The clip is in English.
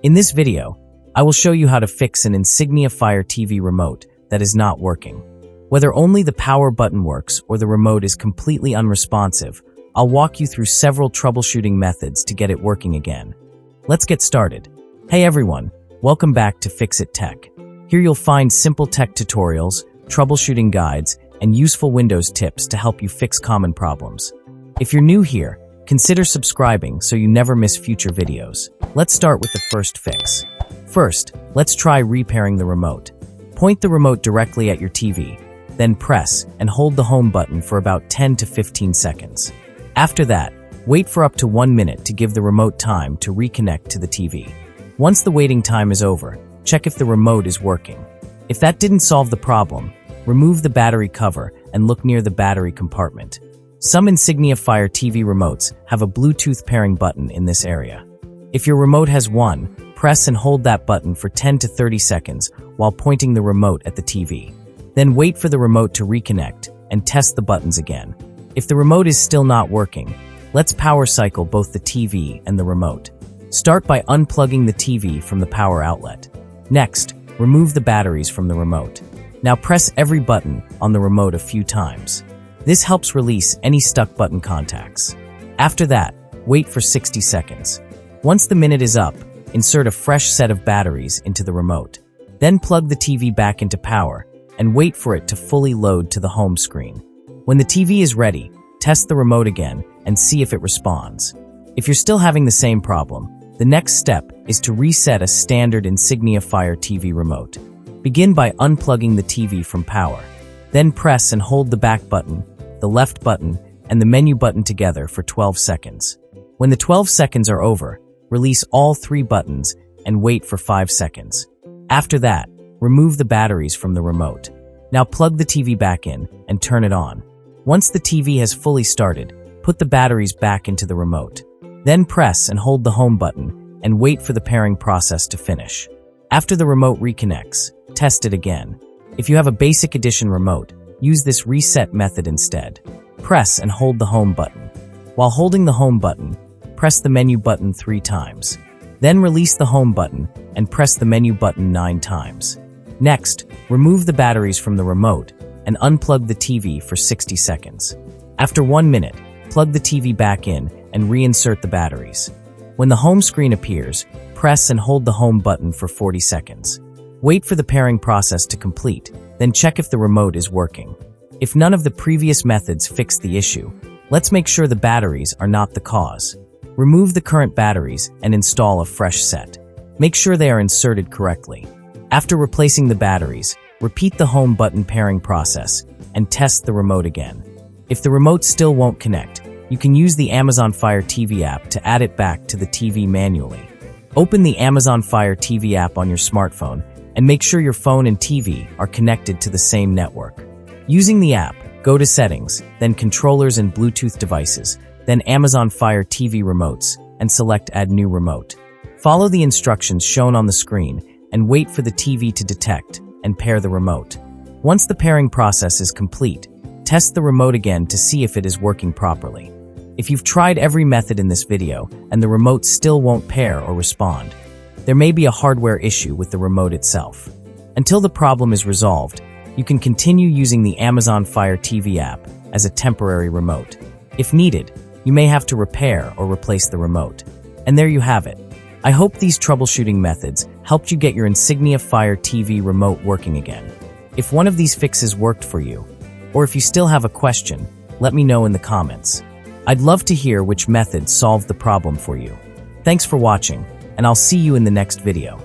In this video, I will show you how to fix an Insignia Fire TV remote that is not working. Whether only the power button works or the remote is completely unresponsive, I'll walk you through several troubleshooting methods to get it working again. Let's get started. Hey everyone, welcome back to Fixx Tech. Here you'll find simple tech tutorials, troubleshooting guides, and useful Windows tips to help you fix common problems. If you're new here, consider subscribing so you never miss future videos. Let's start with the first fix. First, let's try repairing the remote. Point the remote directly at your TV, then press and hold the home button for about 10 to 15 seconds. After that, wait for up to 1 minute to give the remote time to reconnect to the TV. Once the waiting time is over, check if the remote is working. If that didn't solve the problem, remove the battery cover and look near the battery compartment. Some Insignia Fire TV remotes have a Bluetooth pairing button in this area. If your remote has one, press and hold that button for 10 to 30 seconds while pointing the remote at the TV. Then wait for the remote to reconnect and test the buttons again. If the remote is still not working, let's power cycle both the TV and the remote. Start by unplugging the TV from the power outlet. Next, remove the batteries from the remote. Now press every button on the remote a few times. This helps release any stuck button contacts. After that, wait for 60 seconds. Once the minute is up, insert a fresh set of batteries into the remote. Then plug the TV back into power and wait for it to fully load to the home screen. When the TV is ready, test the remote again and see if it responds. If you're still having the same problem, the next step is to reset a standard Insignia Fire TV remote. Begin by unplugging the TV from power. Then press and hold the back button, the left button, and the menu button together for 12 seconds. When the 12 seconds are over, release all 3 buttons and wait for 5 seconds. After that, remove the batteries from the remote. Now plug the TV back in and turn it on. Once the TV has fully started, put the batteries back into the remote. Then press and hold the home button and wait for the pairing process to finish. After the remote reconnects, test it again. If you have a basic edition remote, use this reset method instead. Press and hold the home button. While holding the home button, press the menu button 3 times. Then release the home button and press the menu button 9 times. Next, remove the batteries from the remote and unplug the TV for 60 seconds. After 1 minute, plug the TV back in and reinsert the batteries. When the home screen appears, press and hold the home button for 40 seconds. Wait for the pairing process to complete, then check if the remote is working. If none of the previous methods fix the issue, let's make sure the batteries are not the cause. Remove the current batteries and install a fresh set. Make sure they are inserted correctly. After replacing the batteries, repeat the home button pairing process and test the remote again. If the remote still won't connect, you can use the Amazon Fire TV app to add it back to the TV manually. Open the Amazon Fire TV app on your smartphone and make sure your phone and TV are connected to the same network. Using the app, go to Settings, then Controllers and Bluetooth devices, then Amazon Fire TV remotes, and select Add New Remote. Follow the instructions shown on the screen and wait for the TV to detect and pair the remote. Once the pairing process is complete, test the remote again to see if it is working properly. If you've tried every method in this video and the remote still won't pair or respond, there may be a hardware issue with the remote itself. Until the problem is resolved, you can continue using the Amazon Fire TV app as a temporary remote. If needed, you may have to repair or replace the remote. And there you have it. I hope these troubleshooting methods helped you get your Insignia Fire TV remote working again. If one of these fixes worked for you, or if you still have a question, let me know in the comments. I'd love to hear which method solved the problem for you. Thanks for watching, and I'll see you in the next video.